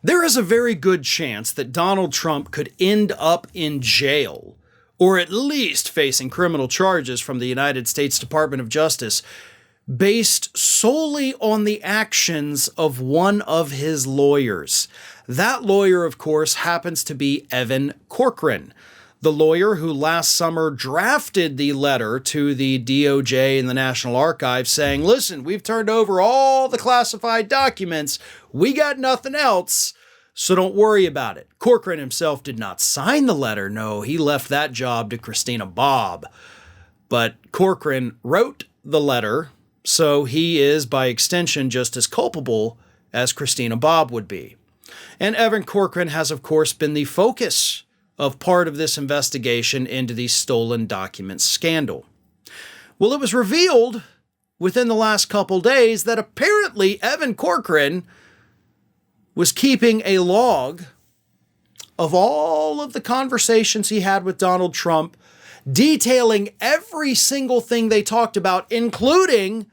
There is a very good chance that Donald Trump could end up in jail, or at least facing criminal charges from the United States Department of Justice, based solely on the actions of one of his lawyers. That lawyer, of course, happens to be Evan Corcoran, the lawyer who last summer drafted the letter to the DOJ and the National Archives saying, listen, we've turned over all the classified documents. We got nothing else, so don't worry about it. Corcoran himself did not sign the letter. No, he left that job to Christina Bob. But Corcoran wrote the letter, so he is, by extension, just as culpable as Christina Bob would be. And Evan Corcoran has, of course, been the focus of part of this investigation into the stolen documents scandal. Well, it was revealed within the last couple days that apparently Evan Corcoran was keeping a log of all of the conversations he had with Donald Trump, detailing every single thing they talked about, including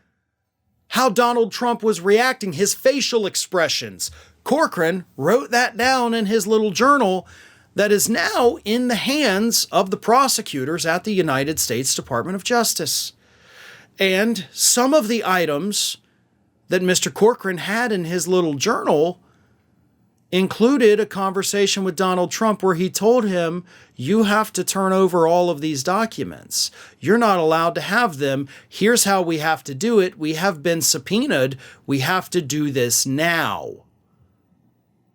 how Donald Trump was reacting, his facial expressions. Corcoran wrote that down in his little journal that is now in the hands of the prosecutors at the United States Department of Justice. And some of the items that Mr. Corcoran had in his little journal included a conversation with Donald Trump where he told him, you have to turn over all of these documents. You're not allowed to have them. Here's how we have to do it. We have been subpoenaed. We have to do this now.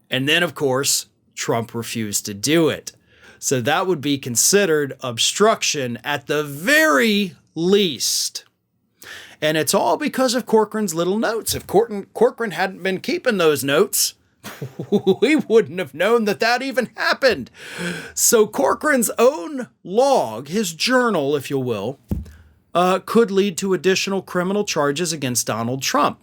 And then, of course, Trump refused to do it. So that would be considered obstruction at the very least. And it's all because of Corcoran's little notes. If Corcoran hadn't been keeping those notes, we wouldn't have known that that even happened. So Corcoran's own log, his journal, if you will, could lead to additional criminal charges against Donald Trump.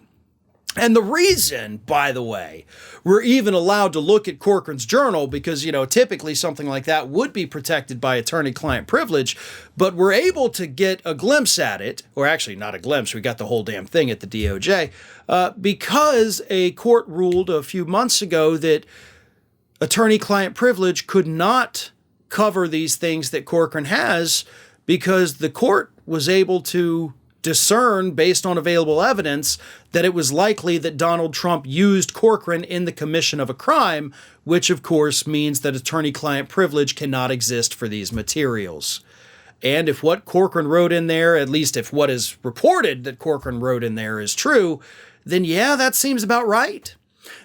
And the reason, by the way, we're even allowed to look at Corcoran's journal, because, typically something like that would be protected by attorney-client privilege, but we're able to get a glimpse at it, or actually not a glimpse, we got the whole damn thing at the DOJ, because a court ruled a few months ago that attorney-client privilege could not cover these things that Corcoran has, because the court was able to discern, based on available evidence, that it was likely that Donald Trump used Corcoran in the commission of a crime, which of course means that attorney-client privilege cannot exist for these materials. And if what Corcoran wrote in there, at least if what is reported that Corcoran wrote in there is true, then yeah, that seems about right.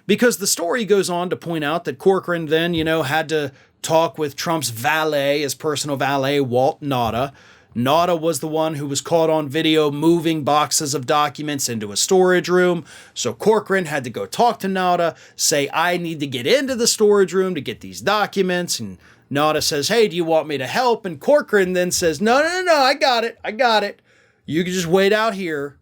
Because the story goes on to point out that Corcoran then, had to talk with Trump's valet, his personal valet, Walt Nauta. Nauta was the one who was caught on video moving boxes of documents into a storage room. So Corcoran had to go talk to Nauta, say, I need to get into the storage room to get these documents. And Nauta says, hey, do you want me to help? And Corcoran then says, no, I got it. You can just wait out here.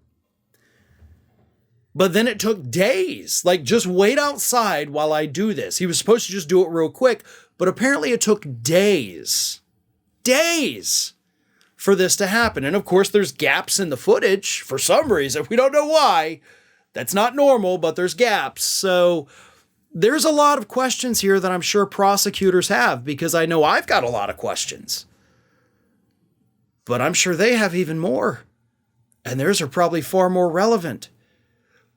But then it took days, just wait outside while I do this. He was supposed to just do it real quick, but apparently it took days for this to happen. And of course, there's gaps in the footage for some reason. We don't know why. That's not normal, but there's gaps. So there's a lot of questions here that I'm sure prosecutors have, because I know I've got a lot of questions. But I'm sure they have even more. And theirs are probably far more relevant.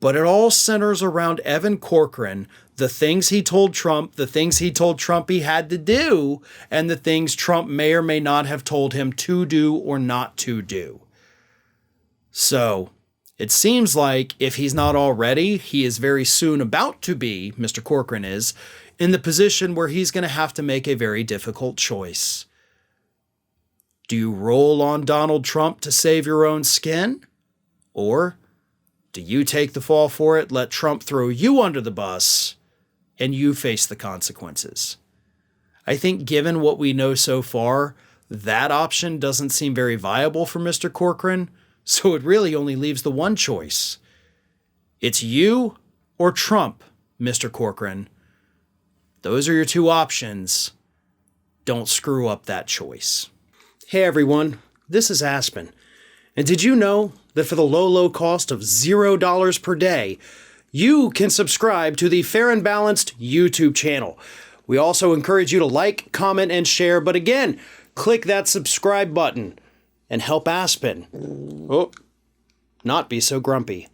But it all centers around Evan Corcoran, the things he told Trump, the things he told Trump he had to do, and the things Trump may or may not have told him to do or not to do. So it seems like if he's not already, he is very soon about to be, Mr. Corcoran is, in the position where he's going to have to make a very difficult choice. Do you roll on Donald Trump to save your own skin? Or do you take the fall for it, let Trump throw you under the bus, and you face the consequences? I think given what we know so far, that option doesn't seem very viable for Mr. Corcoran, so it really only leaves the one choice. It's you or Trump, Mr. Corcoran. Those are your two options. Don't screw up that choice. Hey everyone, this is Aspen. And did you know that for the low cost of $0 per day, you can subscribe to the Fair and Balanced YouTube channel. We also encourage you to like, comment, and share, but again, click that subscribe button and help Aspen not be so grumpy.